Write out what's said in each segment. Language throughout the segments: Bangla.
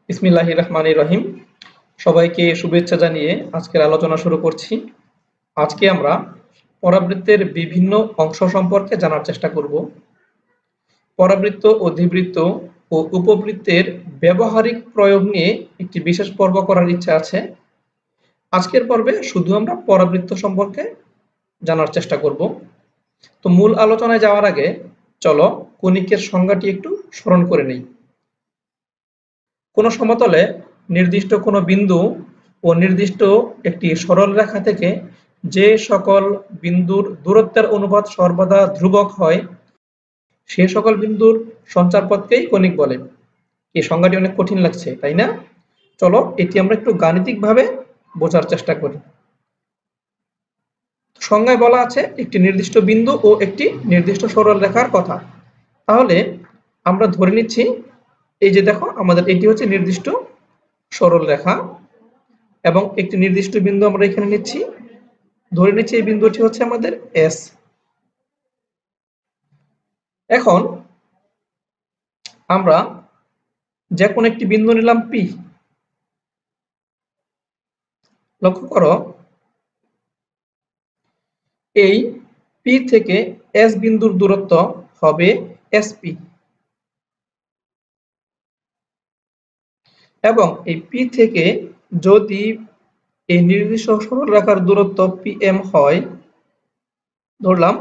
বিসমিল্লাহির রহমানির রহিম। সবাইকে শুভেচ্ছা জানিয়ে আজকের আলোচনা শুরু করছি। আজকে আমরা পরাবৃত্তের বিভিন্ন অংশ সম্পর্কে জানার চেষ্টা করব। পরাবৃত্ত, অধিবৃত্ত ও উপবৃত্তের ব্যবহারিক প্রয়োগ নিয়ে একটি বিশেষ পর্ব করার ইচ্ছা আছে। আজকের পর্বে শুধু আমরা পরাবৃত্ত সম্পর্কে জানার চেষ্টা করব। তো মূল আলোচনায় যাওয়ার আগে চলো কণিকের সংজ্ঞাটি একটু স্মরণ করে নেই। কোনো সমতলে নির্দিষ্ট কোনো বিন্দু ও নির্দিষ্ট একটি সরল রেখা থেকে যে সকল বিন্দুর দূরত্বের অনুপাত সর্বদা ধ্রুবক হয় সে সকল বিন্দুর সঞ্চারপথকেই কণিক বলে। এই সংজ্ঞাটি অনেক কঠিন লাগছে, তাই না? চলো এটি আমরা একটু গাণিতিকভাবে বোঝার চেষ্টা করি। সংজ্ঞায় বলা আছে একটি নির্দিষ্ট বিন্দু ও একটি নির্দিষ্ট সরল রেখার কথা। তাহলে আমরা ধরে নিচ্ছি এই যে দেখো আমাদের এটি হচ্ছে নির্দিষ্ট সরল রেখা এবং একটি নির্দিষ্ট বিন্দু আমরা এখানে নিচ্ছি, ধরে নিচ্ছি এই বিন্দুটি হচ্ছে আমাদের এস। এখন আমরা যে কোনো একটি বিন্দু নিলাম পি। লক্ষ্য করো এই পি থেকে এস বিন্দুর দূরত্ব হবে এসপি এবং এই পি থেকে যদি এই নির্দিষ্ট সরল রেখার দূরত্ব পিএম হয়, ধরলাম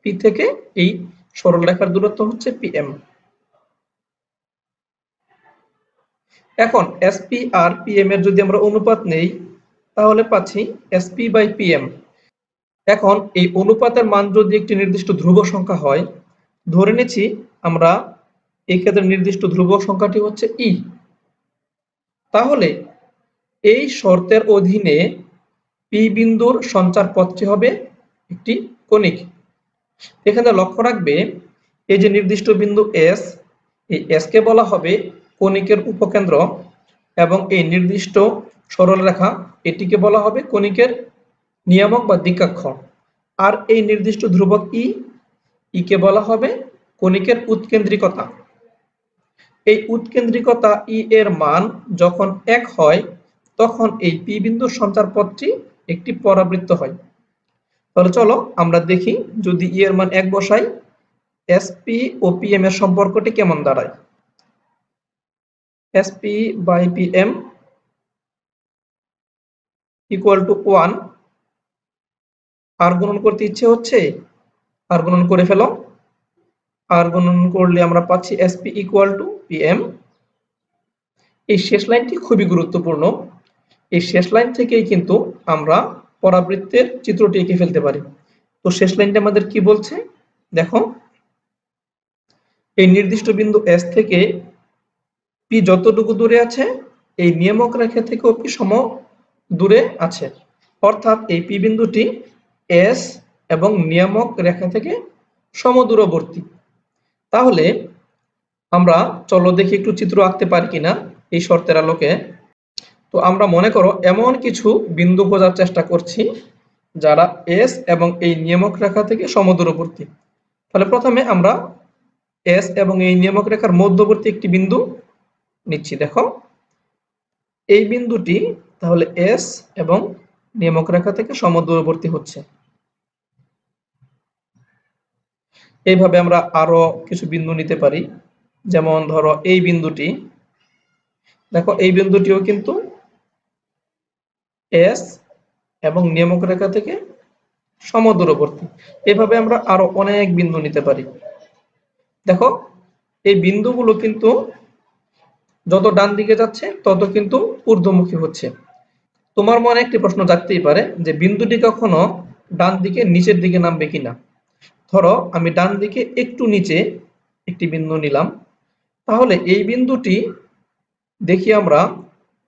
পি থেকে এই সরল রেখার দূরত্ব হচ্ছে পিএম। এখন এসপি আর পিএম এর যদি আমরা অনুপাত নেই তাহলে পাচ্ছি এসপি বাই পিএম। এখন এই অনুপাতের মান যদি একটি নির্দিষ্ট ধ্রুব সংখ্যা হয়, ধরে নিচ্ছি আমরা এই ক্ষেত্রে নির্দিষ্ট ধ্রুব সংখ্যাটি হচ্ছে ই, তাহলে এই শর্তের অধীনে পি বিন্দুর সঞ্চার পথটি হবে একটি কণিক। এখানে লক্ষ্য রাখবে এই যে নির্দিষ্ট বিন্দু এস, এই এস কে বলা হবে কণিকের উপকেন্দ্র এবং এই নির্দিষ্ট সরল রেখা এটিকে বলা হবে কণিকের নিয়ামক বা দিকাক্ষ। আর এই নির্দিষ্ট ধ্রুবক ই কে বলা হবে কণিকের উৎকেন্দ্রিকতা। এই উৎকেন্দ্রিকতা ই এর মান যখন 1 হয় তখন এই পি বিন্দুর সঞ্চার পথটি একটি পরাবৃত্ত হয়। তাহলে চলো আমরা দেখি যদি ই এর মান 1 বসাই এসপি ও পিএম এর সম্পর্কটি কেমন দাঁড়ায়। SP by PM equal to 1। আর গুণন করতে ইচ্ছে হচ্ছে, আর গুণন করে ফেলো। আর গুণন করলে আমরা পাচ্ছি এসপি ইকুয়াল টু পিএম। এই শেষ লাইনটি খুবই গুরুত্বপূর্ণ। এই শেষ লাইন থেকেই কিন্তু আমরা পরাবৃত্তের চিত্রটি এঁকে ফেলতে পারি। তো শেষ লাইনটা আমাদের কি বলছে দেখো, এই নির্দিষ্ট বিন্দু এস থেকে পি যতটুকু দূরে আছে এই নিয়ামক রেখা থেকেও পি সম দূরে আছে, অর্থাৎ এই পি বিন্দুটি এস এবং নিয়ামক রেখা থেকে সমদূরবর্তী। তাহলে আমরা চলো দেখি একটু চিত্র আঁকতে পারি কিনা এই শর্তের আলোকে। তো আমরা মনে করো এমন কিছু বিন্দু খোঁজার চেষ্টা করছি যারা এস এবং এই নিয়ামক রেখা থেকে সমদূরবর্তী। তাহলে প্রথমে আমরা এস এবং এই নিয়ামক রেখার মধ্যবর্তী একটি বিন্দু নিচ্ছি। দেখো এই বিন্দুটি তাহলে এস এবং নিয়ামক রেখা থেকে সমদূরবর্তী হচ্ছে। এইভাবে আমরা আরো কিছু বিন্দু নিতে পারি, যেমন ধরো এই বিন্দুটি, দেখো এই বিন্দুটিও কিন্তু এস এবং নিয়ামক রেখা থেকে সমদূরবর্তী। এভাবে আমরা আরো অনেক বিন্দু নিতে পারি। দেখো এই বিন্দুগুলো কিন্তু যত ডান দিকে যাচ্ছে তত কিন্তু ঊর্ধ্বমুখী হচ্ছে। তোমার মনে একটি প্রশ্ন জাগতেই পারে যে বিন্দুটি কখনো ডান দিকে নিচের দিকে নামবে কিনা। ধরো আমি ডান দিকে একটু নিচে একটি বিন্দু নিলাম, তাহলে এই বিন্দুটি দেখি আমরা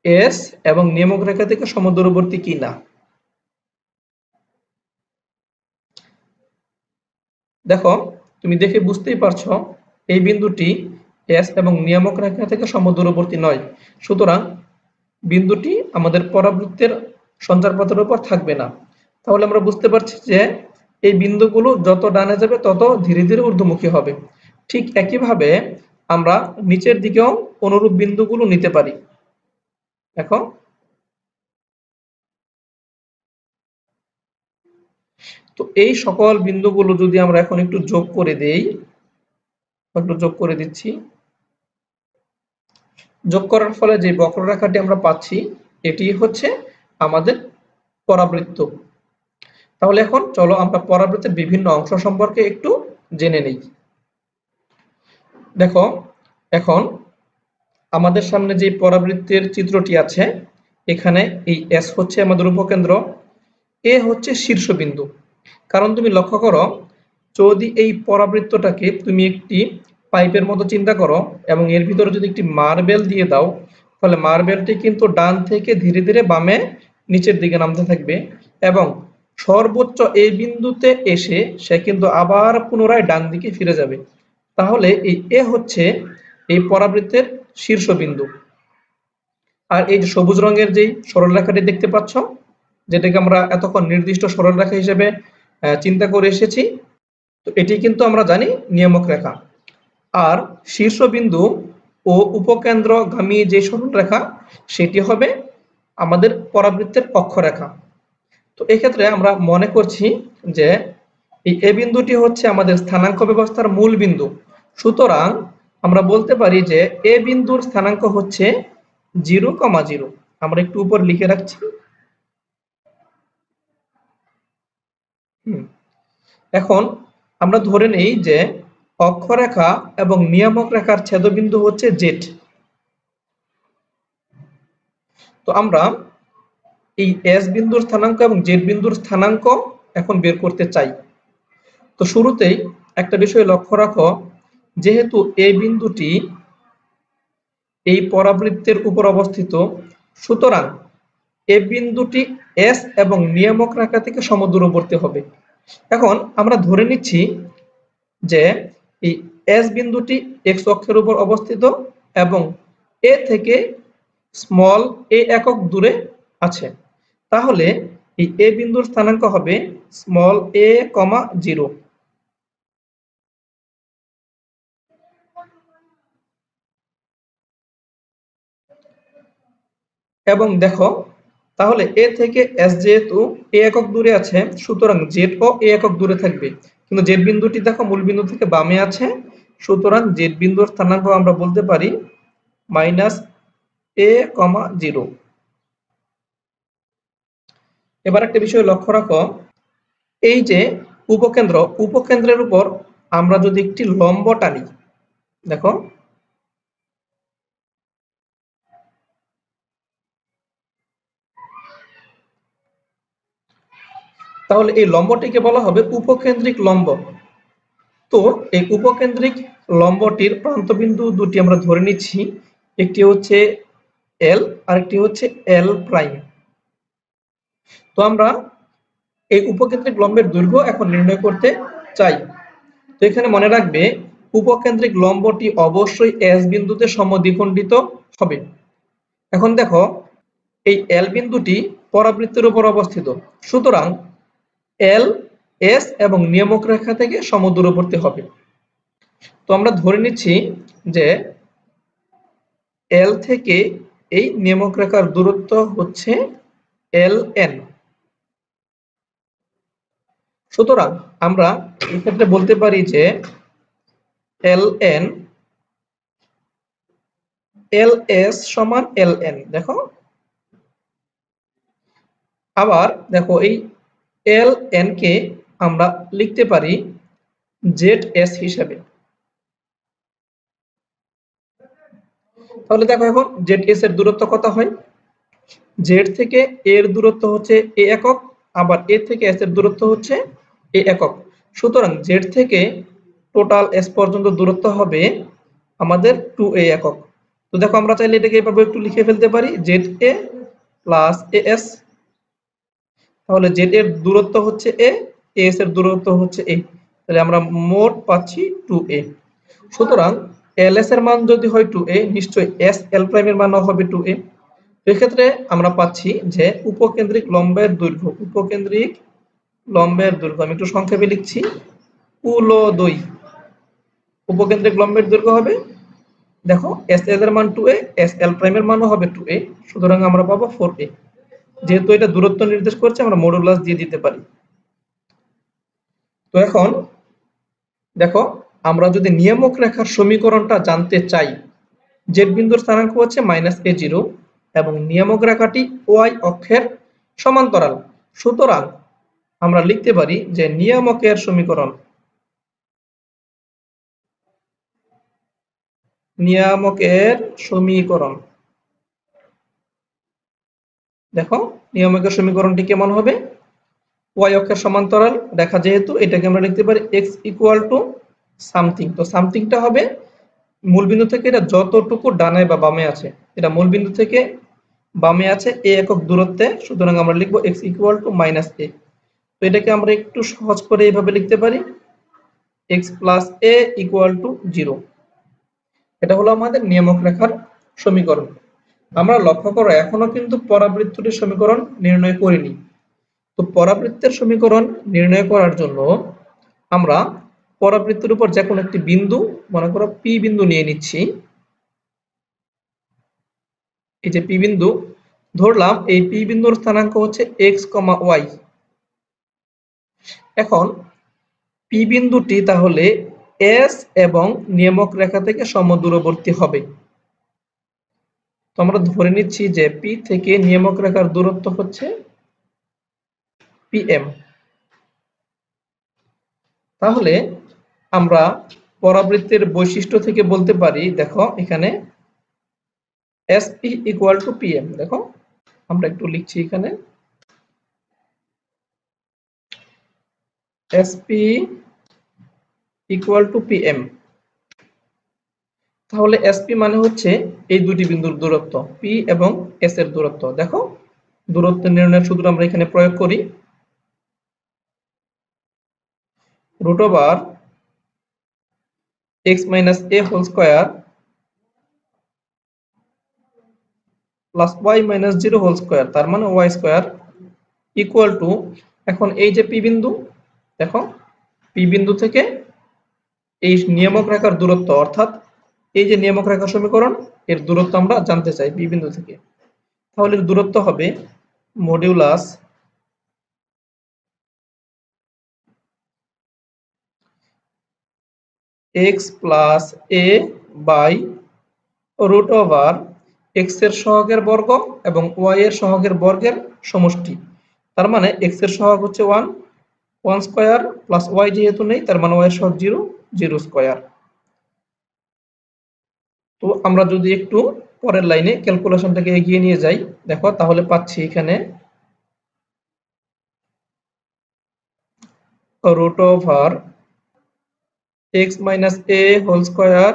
এস এবং নিয়ামক রেখা থেকে সমদূরবর্তী কিনা। দেখো তুমি দেখে বুঝতেই পারছো এই বিন্দুটি এস এবং নিয়ামক রেখা থেকে সমদূরবর্তী নয়, সুতরাং বিন্দুটি আমাদের পরাবৃত্তের সঞ্চারপথের উপর থাকবে না। তাহলে আমরা বুঝতে পারছি যে এই বিন্দুগুলো যত ডানে যাবে তত ধীরে ধীরে ঊর্ধ্বমুখী হবে। ঠিক একইভাবে আমরা নিচের দিকেও অনুরূপ বিন্দুগুলো নিতে পারি। দেখো তো এই সকল বিন্দুগুলো যদি আমরা এখন একটু যোগ করে দেই, একটু যোগ করে দিচ্ছি, যোগ করার ফলে যে বক্ররেখাটি আমরা পাচ্ছি এটি হচ্ছে আমাদের পরাবৃত্ত। তাহলে এখন চলো আমরা পরাবৃত্তের বিভিন্ন অংশ সম্পর্কে একটু জেনে নেই। দেখো এখন আমাদের সামনে যে পরাবৃত্তের চিত্রটি আছে, এখানে এই এস হচ্ছে আমাদের উপকেন্দ্র, এ হচ্ছে শীর্ষবিন্দু। কারণ তুমি লক্ষ্য করো, যদি এই পরাবৃত্তটাকে তুমি একটি পাইপের মতো চিন্তা করো এবং এর ভিতরে যদি একটি মার্বেল দিয়ে দাও, তাহলে মার্বেলটি কিন্তু ডান থেকে ধীরে ধীরে বামে নিচের দিকে নামতে থাকবে এবং সর্বোচ্চ এই বিন্দুতে এসে সে কিন্তু আবার পুনরায় ডান দিকে ফিরে যাবে। তাহলে এই এ হচ্ছে এই পরাবৃত্তের শীর্ষবিন্দু। আর এই যে সবুজ রঙের যেই সরলরেখাটি দেখতে পাচ্ছ, যেটাকে আমরা এতক্ষণ নির্দিষ্ট সরলরেখা হিসেবে চিন্তা করে এসেছি, তো এটি কিন্তু আমরা জানি নিয়ামক রেখা। আর শীর্ষবিন্দু ও উপকেন্দ্রগামী যে সরলরেখা সেটি হবে আমাদের পরাবৃত্তের অক্ষরেখা। তো এক্ষেত্রে আমরা মনে করছি যে এই এ বিন্দুটি হচ্ছে আমাদের স্থানাঙ্ক ব্যবস্থার মূল বিন্দু। সুতরাং আমরা বলতে পারি যে এ বিন্দুর স্থানাঙ্ক হচ্ছে 0,0। আমরা একটু উপর লিখে রাখছি। এখন আমরা ধরে নেই যে অক্ষরেখা এবং নিয়ামক রেখার ছেদবিন্দু হচ্ছে জেড। তো আমরা এই এস বিন্দুর স্থানাঙ্ক এবং জেড বিন্দুর স্থানাঙ্ক এখন বের করতে চাই। তো শুরুতেই একটা বিষয় লক্ষ্য রাখো, যেহেতু এ বিন্দুটি এই পরাবৃত্তের উপর অবস্থিত, সুতরাং এ বিন্দুটি এস এবং নিয়ামক রেখা থেকে সমদূরবর্তী হবে। এখন আমরা ধরে নিচ্ছি যে এই এস বিন্দুটি এক্স অক্ষের উপর অবস্থিত এবং এ থেকে স্মল এ একক দূরে আছে। তাহলে এই এ বিন্দুর স্থানাঙ্ক হবে স্মল এ, 0। এবং দেখো, তাহলে এ থেকে এস যেহেতু এ একক দূরে আছে, সুতরাং জেড ও এ একক দূরে থাকবে। কিন্তু জেড বিন্দুটি দেখো মূল বিন্দু থেকে বামে আছে, সুতরাং জেড বিন্দুর স্থানাঙ্ক আমরা বলতে পারি -a,0। এবার একটা বিষয় লক্ষ্য রাখো, এই যে উপকেন্দ্রের উপর আমরা যদি একটি লম্ব টানি, দেখো তাহলে এই লম্বটিকে বলা হবে উপকেন্দ্রিক লম্ব। তো এই উপকেন্দ্রিক লম্বটির প্রান্তবিন্দু দুটি আমরা ধরে নিচ্ছি, একটি হচ্ছে এল আর একটি হচ্ছে এল প্রাইম। তো আমরা এই উপকেন্দ্রিক লম্বের দৈর্ঘ্য এখন নির্ণয় করতে চাই। তো এখানে মনে রাখবে, উপকেন্দ্রিক লম্বটি অবশ্যই এস বিন্দুতে সমদ্বিখণ্ডিত হবে। এখন দেখো, এই এল বিন্দুটি পরাবৃত্তের উপর অবস্থিত, সুতরাং এল, এস এবং নিয়ামক রেখা থেকে সমদূরবর্তী হবে। তো আমরা ধরে নিচ্ছি যে এল থেকে এই নিয়ামক রেখার দূরত্ব হচ্ছে এল এন। সুতরাং আমরা এক্ষেত্রে বলতে পারি যে এল এন এল এস সমান এল এন। দেখো, আবার দেখো এই এল এন কে আমরা লিখতে পারি জেড এস হিসাবে। তাহলে দেখো এখন জেড এস এর দূরত্ব কত হয়, জেড থেকে এর দূরত্ব হচ্ছে এ একক, আবার এ থেকে এস এর দূরত্ব হচ্ছে এ একক। সুতরাং জেড থেকে টোটাল এস পর্যন্ত দূরত্ব হবে আমাদের 2a একক। তো দেখো আমরা চাইলে এটাকে এভাবে একটু লিখে ফেলতে পারি Z A plus A S. তাহলে জেড এর দূরত্ব হচ্ছে এ, এস এর দূরত্ব হচ্ছে এ, তাহলে আমরা মোট পাচ্ছি 2a। সুতরাং এল এস এর মান যদি হয় 2a, নিশ্চয়ই এস এল প্রাইমের মানও হবে 2a। এক্ষেত্রে আমরা পাচ্ছি যে উপকেন্দ্রিক লম্বের দৈর্ঘ্য, আমি একটু সংক্ষেপে লিখছি, উপকেন্দ্রিক লম্বের দৈর্ঘ্য হবে দেখো এস এল এর মান 2a, এস এল প্রাইমের মানও হবে 2a, সুতরাং আমরা পাবো 4a। যেহেতু এটা দূরত্ব নির্দেশ করছে আমরা মডুলাস দিয়ে দিতে পারি। তো এখন দেখো আমরা যদি নিয়ামক রেখার সমীকরণটা জানতে চাই, জেড বিন্দুর স্থানাঙ্ক হচ্ছে -a0 এবং নিয়ামক রেখাটি ওয়াই অক্ষের সমান্তরাল, সুতরাং আমরা লিখতে পারি যে নিয়ামকের সমীকরণ দেখো নিয়ামকের সমীকরণটি কেমন হবে, ওয়াই অক্ষের সমান্তরাল রেখা যেহেতু এটাকে আমরা লিখতে পারি x ইকুয়াল টু সামথিং। তো সামথিংটা হবে মূলবিন্দু থেকে এটা যতটুকু ডানে বা বামে আছে, এটা মূলবিন্দু থেকে বামে আছে a একক দূরত্বে, সুতরাং আমরা লিখবো x ইকুয়াল টু -a। তো এটাকে আমরা একটু সহজ করে এইভাবে লিখতে পারি x plus a equal to 0। এটা হলো আমাদের নিয়ামক রেখার সমীকরণ। আমরা লক্ষ্য করো এখনো কিন্তু পরাবৃত্তটির সমীকরণ নির্ণয় করিনি। তো পরাবৃত্তের সমীকরণ নির্ণয় করার জন্য আমরা পরাবৃত্তের উপর যে কোনো একটি বিন্দু, মনে করো পি বিন্দু নিয়ে নিচ্ছি। এই যে পি বিন্দু ধরলাম, এই পি বিন্দুর স্থানাঙ্ক হচ্ছে x, y। এখন পি বিন্দুটি তাহলে এস এবং নিয়ামক রেখা থেকে সমদূরবর্তী হবে। তো আমরা ধরে নিচ্ছি যে পি থেকে নিয়ামক রেখার দূরত্ব হচ্ছে pm। তাহলে আমরা পরাবৃত্তের বৈশিষ্ট্য থেকে বলতে পারি, দেখো এখানে sp ইকুয়াল টু pm। দেখো আমরা একটু লিখছি এখানে sp ইকুয়াল টু pm। তাহলে sp মানে হচ্ছে এই দুটি বিন্দুর দূরত্ব, p এবং s এর দূরত্ব। দেখো দূরত্ব নির্ণয়ের সূত্র আমরা এখানে প্রয়োগ করি, root over x minus a whole square plus y minus 0 whole square, তার মানে y স্কয়ার ইকুয়াল টু, এখন এই যে পি বিন্দু, দেখো পি বিন্দু থেকে এই নিয়ামক রেখার দূরত্ব, অর্থাৎ এই যে নিয়ামক রেখার সমীকরণ, এর দূরত্ব আমরা জানতে চাই পি বিন্দু থেকে। তাহলে এর দূরত্ব হবে modulus x plus a by root over x এর সহগের বর্গ এবং y এর সহগের বর্গের সমষ্টি। তার মানে x এর সহগ হচ্ছে 1 স্কয়ার প্লাস y যেহেতু নেই, তার মানে y এর সহগ 0 স্কয়ার। তো আমরা যদি একটু পরের লাইনে ক্যালকুলেশনটাকে এগিয়ে নিয়ে যাই, দেখো তাহলে পাচ্ছি এখানে root over x minus a whole square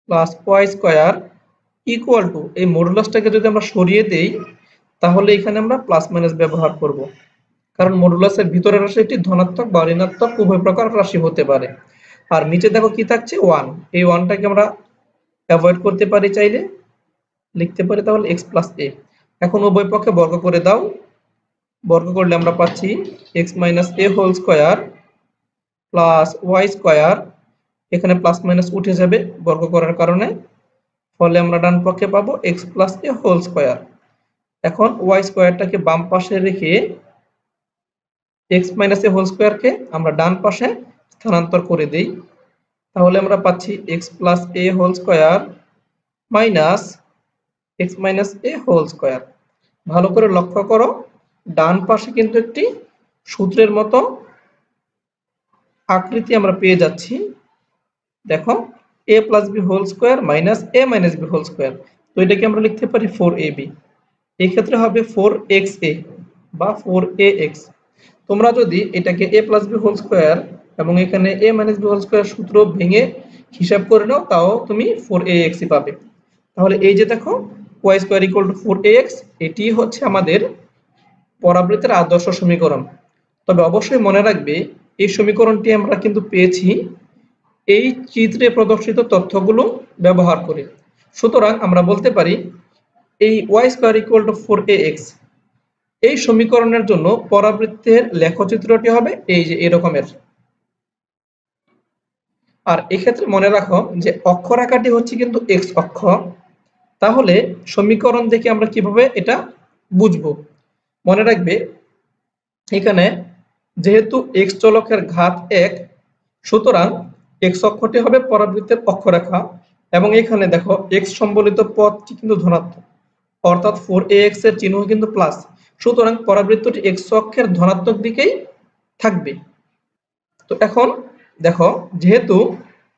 plus y square equal to, এই মডুলাসটাকে যদি আমরা সরিয়ে দেই তাহলে এখানে আমরা প্লাস মাইনাস ব্যবহার করব, কারণ মডুলাসের ভিতরের রাশিটি ধনাত্মক বা ঋণাত্মক উভয় প্রকার রাশি হতে পারে। আর নিচে দেখো কি থাকছে 1, এই 1টাকে আমরা অ্যাভয়েড করতে পারি, চাইলে লিখতে পারি তাহলে x প্লাস a। এখন উভয় পক্ষে বর্গ করে দাও, বর্গ করলে আমরা পাচ্ছি x minus a whole square plus y square, এখানে প্লাস মাইনাস উঠে যাবে বর্গ করার কারণে, ফলে আমরা ডান পক্ষে পাবো x plus a whole square. এখন y স্কয়ারটাকে বাম পাশে রেখে x মাইনাস a হোল স্কয়ারকে আমরা ডান পাশে স্থানান্তর করে দেই, তাহলে আমরা পাচ্ছি x plus a whole square minus x minus a whole square. ভালো করে লক্ষ্য করো, ডান পাশে কিন্তু একটি সূত্রের মতো আকৃতি আমরা পেয়ে যাচ্ছি। দেখো a plus b whole square minus a minus b whole square, তো এটাকে আমরা লিখতে পারি 4ab। এই ক্ষেত্রে হবে 4xa বা 4ax। তোমরা যদি এটাকে a plus b whole square এবং এখানে a minus b whole square সূত্র ভেঙে হিসাব করে নাও, তাও তুমি 4ax ই পাবে। তাহলে এই যে দেখো y square equal two 4ax, এটি হচ্ছে আমাদের পরাবৃত্তের আদর্শ সমীকরণ। তবে অবশ্যই মনে রাখবে এই সমীকরণটি আমরা কিন্তু পেয়েছি এই চিত্রে প্রদর্শিত তথ্যগুলো ব্যবহার করে। সুতরাং আমরা বলতে পারি এই y square equal two 4ax, এই সমীকরণের জন্য পরাবৃত্তের লেখচিত্রটি হবে এই যে এরকমের। আর এক্ষেত্রে মনে রাখো যে অক্ষরেখাটি হচ্ছে কিন্তু এক্স অক্ষ। তাহলে সমীকরণ দেখে আমরা কিভাবে এটা বুঝবো? মনে রাখবে এখানে যেহেতু এক্স চলকের ঘাত 1, সুতরাং এক্স অক্ষটি হবে পরাবৃত্তের অক্ষরেখা, এবং এখানে দেখো এক্স সম্বলিত পদটি কিন্তু ধনাত্মক, অর্থাৎ 4ax এর চিহ্ন কিন্তু প্লাস, সুতরাং পরাবৃত্তটি এক্স অক্ষের ধনাত্মক দিকেই থাকবে। তো এখন দেখো যেহেতু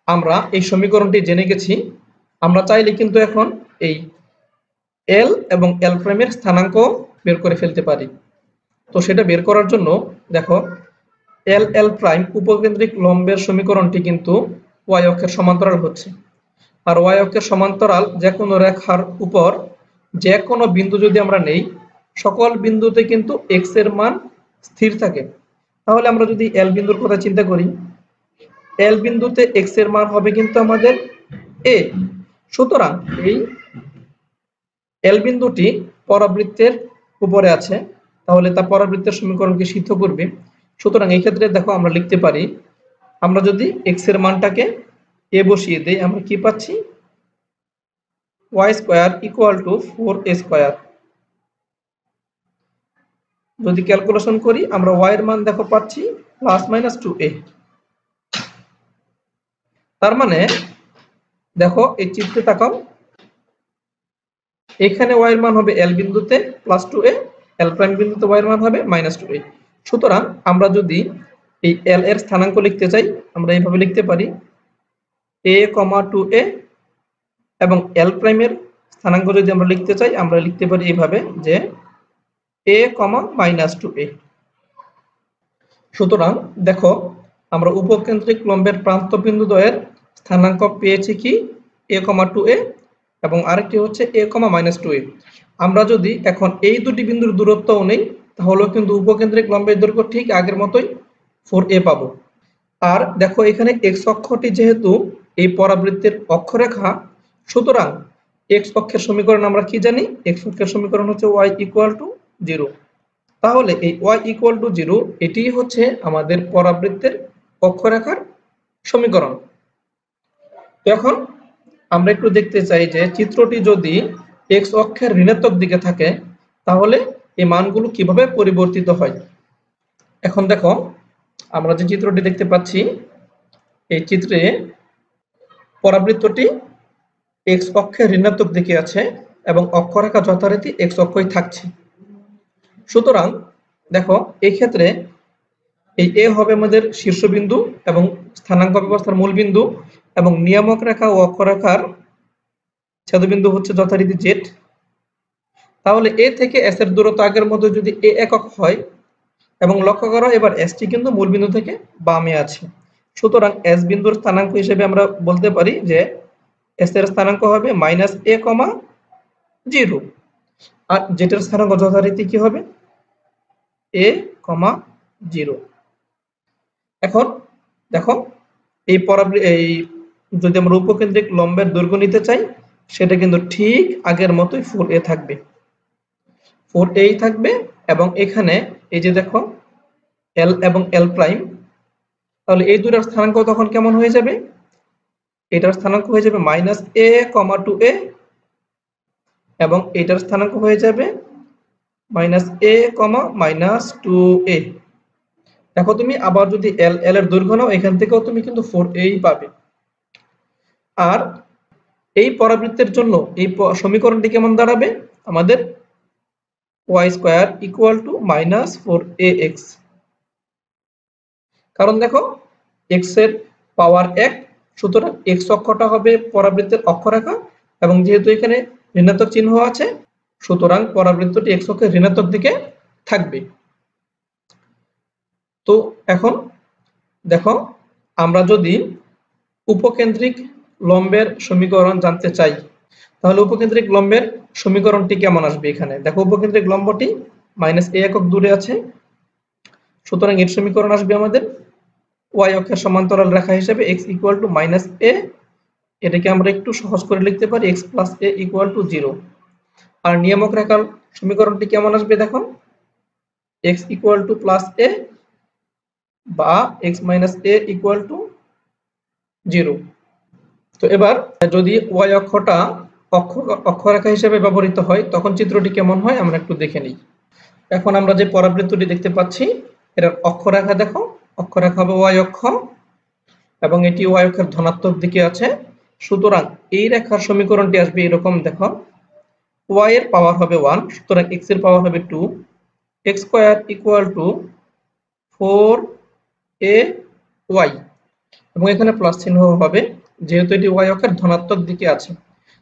আমরা এই সমীকরণটি জেনে গেছি, আমরা চাইলে কিন্তু এখন এই এল এবং এল প্রাইমের স্থানাঙ্ক বের করে ফেলতে পারি। তো সেটা বের করার জন্য দেখো এল এল প্রাইম উপকেন্দ্রিক লম্বের সমীকরণটি কিন্তু ওয়াই অক্ষের সমান্তরাল হচ্ছে, আর ওয়াই অক্ষের সমান্তরাল যে কোনো রেখার উপর যে কোনো বিন্দু যদি আমরা নেই, সকল বিন্দুতে কিন্তু এক্স এর মান স্থির থাকে। তাহলে আমরা যদি এল বিন্দুর কথা চিন্তা করি, এল বিন্দুতে এক্স এর মান হবে কিন্তু আমাদের এ। সুতরাং এই এল বিন্দুটি পরাবৃত্তের উপরে আছে, তাহলে তা পরাবৃত্তের সমীকরণকে সিদ্ধ করবে। সুতরাং এই ক্ষেত্রে দেখো আমরা লিখতে পারি, আমরা যদি এক্স এর মানটাকে এ বসিয়ে দেই, আমরা কি পাচ্ছি? y square equal two 4a square. যদি ক্যালকুলেশন করি আমরা y এর মান দেখো পাচ্ছি প্লাস মাইনাস 2a। তার মানে দেখো এই চিত্রে তাকাও, এখানে y এর মান হবে l বিন্দুতে প্লাস 2a, l প্রাইম বিন্দুতে y এর মান হবে মাইনাস 2a। সুতরাং আমরা যদি এই l এর স্থানাঙ্ক লিখতে চাই, আমরা এইভাবে লিখতে পারি a, 2a, এবং l প্রাইমের স্থানাঙ্ক যদি আমরা লিখতে চাই, আমরা লিখতে পারি এইভাবে যে a, মাইনাস 2a। সুতরাং দেখো আমরা উপকেন্দ্রিক লম্বের প্রান্ত বিন্দুদ্বয়ের স্থানাঙ্ক পেয়েছি কি a, 2a, এবং আরেকটি হচ্ছে a, মাইনাস 2a। আমরা যদি এখন এই দুটি বিন্দুর দূরত্বও নেই, তাহলেও কিন্তু উপকেন্দ্রিক লম্বের দৈর্ঘ্য ঠিক আগের মতোই 4a পাবো। আর দেখো এখানে এক্স অক্ষটি যেহেতু এই পরাবৃত্তের অক্ষরেখা, সুতরাং এক্স অক্ষের সমীকরণ আমরা কি জানি? এক্স অক্ষের সমীকরণ হচ্ছে y ইকুয়াল টু 0। তাহলে এই y ইকুয়াল টু 0 এটি হচ্ছে আমাদের পরাবৃত্তের অক্ষরেখার সমীকরণ। এখন আমরা একটু দেখতে চাই যে চিত্রটি যদি এক্স অক্ষের ঋণাত্মক দিকে থাকে, তাহলে এই মানগুলো কিভাবে পরিবর্তিত হয়। এখন দেখো আমরা যে চিত্রটি দেখতে পাচ্ছি, এই চিত্রে পরাবৃত্তটি এক্স অক্ষের ঋণাত্মক দিকে আছে এবং অক্ষরেখা যথারীতি এক্স অক্ষই থাকছে। সুতরাং দেখো এই ক্ষেত্রে এই এ হবে আমাদের শীর্ষবিন্দু এবং স্থানাঙ্ক ব্যবস্থার মূল বিন্দু, এবং নিয়ামক রেখা ও অক্ষরেখার ছেদবিন্দু হচ্ছে যথারীতি জেড। তাহলে এ থেকে এস এর দূরত্ব আগের মতো যদি এ একক হয়, এবং লক্ষ্য করো এবার এস টি কিন্তু মূল বিন্দু থেকে বামে আছে, সুতরাং এস বিন্দুর স্থানাঙ্ক হিসেবে আমরা বলতে পারি যে এস এর স্থানাঙ্ক হবে মাইনাস a, 0, আর জেড এর স্থানাঙ্ক যথারীতি কি হবে a, 0। এখন দেখো এই যদি আমরা উপকেন্দ্রিক লম্বের দৈর্ঘ্য নিতে চাই, সেটা কিন্তু ঠিক আগের মতোই 4a থাকবে, 4a থাকবে। এবং এখানে এই যে দেখো l এবং l প্রাইম, তাহলে এই দুটার স্থানাঙ্ক তখন কেমন হয়ে যাবে? এটার স্থানাঙ্ক হয়ে যাবে মাইনাস a, 2a, এবং এটার স্থানাঙ্ক হয়ে যাবে মাইনাস a, মাইনাস 2a। দেখো তুমি আবার যদি l এর দৈর্ঘ্য নাও, এখান থেকেও তুমি কিন্তু 4a পাবে। আর এই পরাবৃত্তের জন্য এই সমীকরণটি কেমন দাঁড়াবে? আমাদের y square equal two minus 4ax। কারণ দেখো x এর পাওয়ার 1, সুতরাং x অক্ষটা হবে পরাবৃত্তের অক্ষরেখা, এবং যেহেতু এখানে ঋণাত্মক চিহ্ন আছে, সুতরাং পরাবৃত্তটি x অক্ষের ঋণাত্মক দিকে থাকবে। তো এখন দেখো আমরা যদি উপকেন্দ্রিক লম্বের সমীকরণ জানতে চাই, তাহলে উপকেন্দ্রিক লম্বের সমীকরণটি কেমন আসবে? এখানে দেখো উপকেন্দ্রিক লম্বটি মাইনাস a একক দূরে আছে, সুতরাং এর সমীকরণ আসবে আমাদের y অক্ষের সমান্তরাল রেখা হিসেবে x equal to minus a। এটাকে আমরা একটু সহজ করে লিখতে পারি x plus a equal to 0। আর নিয়ামক রেখার সমীকরণটি কেমন আসবে? দেখো x equal to plus a বা x minus a equal to 0। তো এবার যদি y অক্ষটা অক্ষরেখা হিসেবে ব্যবহৃত হয় তখন চিত্রটি কেমন হয় আমরা একটু দেখে নিই। এখন আমরা যে পরাবৃত্তটি দেখতে পাচ্ছি এটার অক্ষরেখা দেখো, অক্ষরেখা হবে y অক্ষ এবং এটি y অক্ষের ধনাত্মক দিকে আছে। সুতরাং এই রেখার সমীকরণটি আসবে এরকম, দেখো y এর পাওয়ার হবে 1, সুতরাং x এর পাওয়ার হবে 2, x square equal two 4ay এবং এখানে প্লাস চিহ্ন হবে যেহেতু এটি y অক্ষের ধনাত্মক দিকে আছে।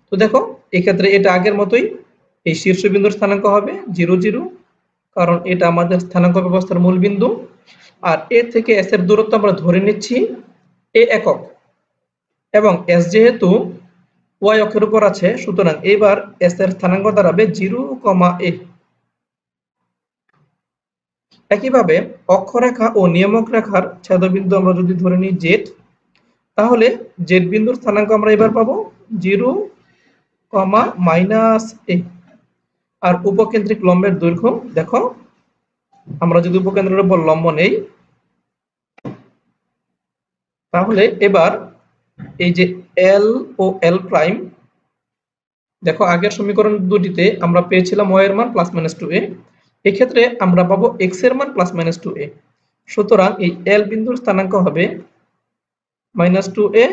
তো দেখো এক্ষেত্রে এটা আগের মতোই, এই শীর্ষবিন্দুর স্থানাঙ্ক হবে 0 0, কারণ এটা আমাদের স্থানাঙ্ক ব্যবস্থার মূল বিন্দু। আর এ থেকে s এর দূরত্ব আমরা ধরে নিচ্ছি a একক এবং s যেহেতু y অক্ষের উপর আছে সুতরাং এবার s এর স্থানাঙ্ক দাঁড়াবে 0, a। একইভাবে অক্ষরেখা ও নিয়মক রেখার ছেদবিন্দু আমরা যদি ধরে নিই z, তাহলে z বিন্দুর স্থানাঙ্ক আমরা এবার পাবো 0, a। আর উপকেন্দ্রিক লম্বের দৈর্ঘ্য দেখো, আমরা যদি উপকেন্দ্রের উপর লম্ব নেই তাহলে এবার এই যে l ও l প্রাইম, দেখো আগের সমীকরণ দুটিতে আমরা পেয়েছিলাম y এর মান +-2a, এক্ষেত্রে আমরা পাবো x এর মান +-2a। সুতরাং এই l বিন্দুর স্থানাঙ্ক হবে -2a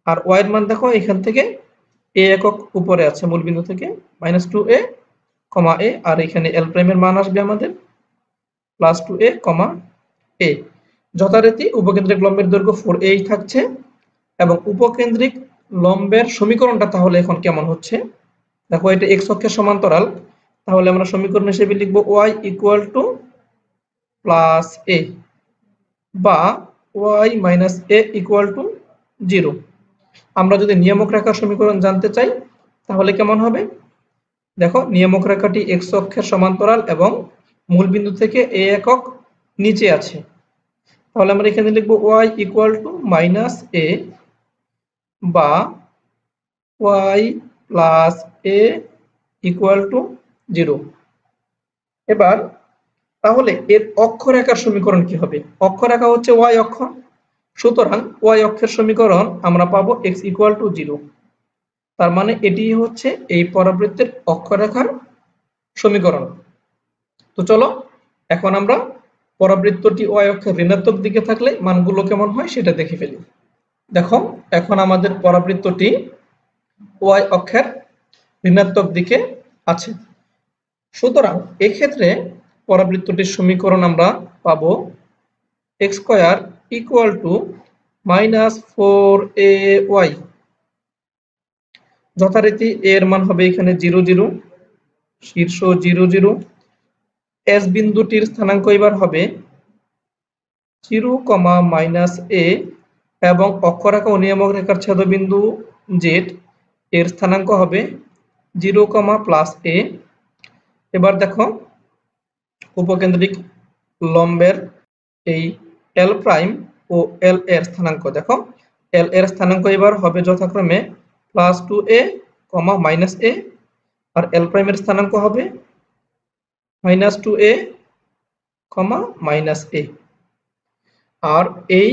আর y এর মান দেখো এখান থেকে a একক উপরে আছে মূল বিন্দু থেকে, -2a, a, আর এখানে l প্রাইমের মান আসবে আমাদের +2a, a। যথারীতি উপকেন্দ্রিক লম্বের দৈর্ঘ্য 4a থাকছে এবং উপকেন্দ্রিক লম্বের সমীকরণটা তাহলে এখন কেমন হচ্ছে দেখো, এটা x অক্ষের সমান্তরাল, তাহলে আমরা সমীকরণ হিসেবে লিখব y = +a বা y - a = 0। আমরা যদি নিয়মক রেখার সমীকরণ জানতে চাই তাহলে কেমন হবে দেখো, নিয়মক রেখাটি x অক্ষের সমান্তরাল এবং মূল বিন্দু থেকে a একক নিচে আছে, তাহলে আমরা এখানে লিখব y = -a বা y + a = 0। এবার তাহলে এর অক্ষরেখার সমীকরণ কি হবে? অক্ষরেখা হচ্ছে y অক্ষ, সুতরাং y অক্ষের সমীকরণ আমরা পাবো x = 0। তার মানে এটি হচ্ছে এই পরাবৃত্তের অক্ষরেখার সমীকরণ। তো চলো এখন আমরা পরাবৃত্তটি y অক্ষের ঋণাত্মক দিকে থাকলে মানগুলো কেমন হয় সেটা দেখে ফেলি। দেখো এখন আমাদের পরাবৃত্তটি y অক্ষের ঋণাত্মক দিকে আছে, সুতরাং এক্ষেত্রে পরাবৃত্তটির সমীকরণ আমরা পাবো x square equal two -4ay। যথারীতি এর মান হবে এখানে 0 0, শীর্ষ 0 0, s বিন্দুটির স্থানাঙ্ক এবার হবে 0, a এবং অক্ষরেখা ও নিয়মক রেখার ছেদবিন্দু z এর স্থানাঙ্ক হবে 0, a। এবার দেখো উপকেন্দ্রিক লম্বের এই l প্রাইম ও l এর স্থানাঙ্ক, দেখো l এর স্থানাঙ্ক এবার হবে যথাক্রমে +2a, -a আর l প্রাইমের স্থানাঙ্ক হবে -2a, -a। আর এই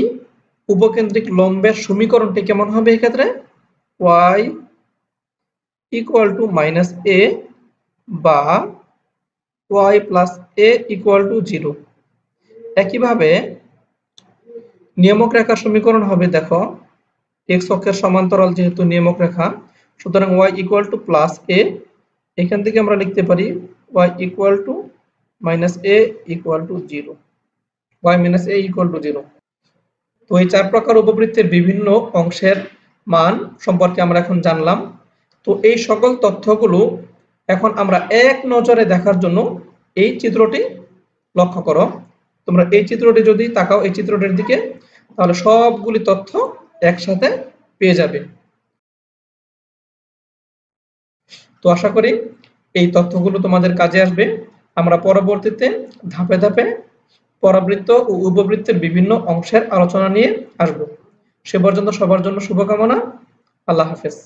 উপকেন্দ্রিক লম্বের সমীকরণটি কেমন হবে এক্ষেত্রে y = -a বা y + a = 0। একইভাবে নিয়মক রেখার সমীকরণ হবে, দেখো x অক্ষের সমান্তরাল যেহেতু নিয়মক রেখা সুতরাং y = +a, এখান থেকে আমরা লিখতে পারি y = -a = 0, y - a = 0। তো এই চার প্রকার উপবৃত্তের বিভিন্ন অংশের মান সম্পর্কে আমরা এখন জানলাম। তো এই সকল তথ্যগুলো এখন আমরা এক নজরে দেখার জন্য এই চিত্রটি লক্ষ্য করো। তোমরা এই চিত্রটি যদি তাকাও এই চিত্রটির দিকে তাহলে সবগুলি তথ্য একসাথে পেয়ে যাবে। তো আশা করি এই তথ্যগুলো তোমাদের কাজে আসবে। আমরা পরবর্তীতে ধাপে ধাপে পরাবৃত্ত ও উপবৃত্তের বিভিন্ন অংশের আলোচনা নিয়ে আসব। সে পর্যন্ত সবার জন্য শুভকামনা। আল্লাহ হাফেজ।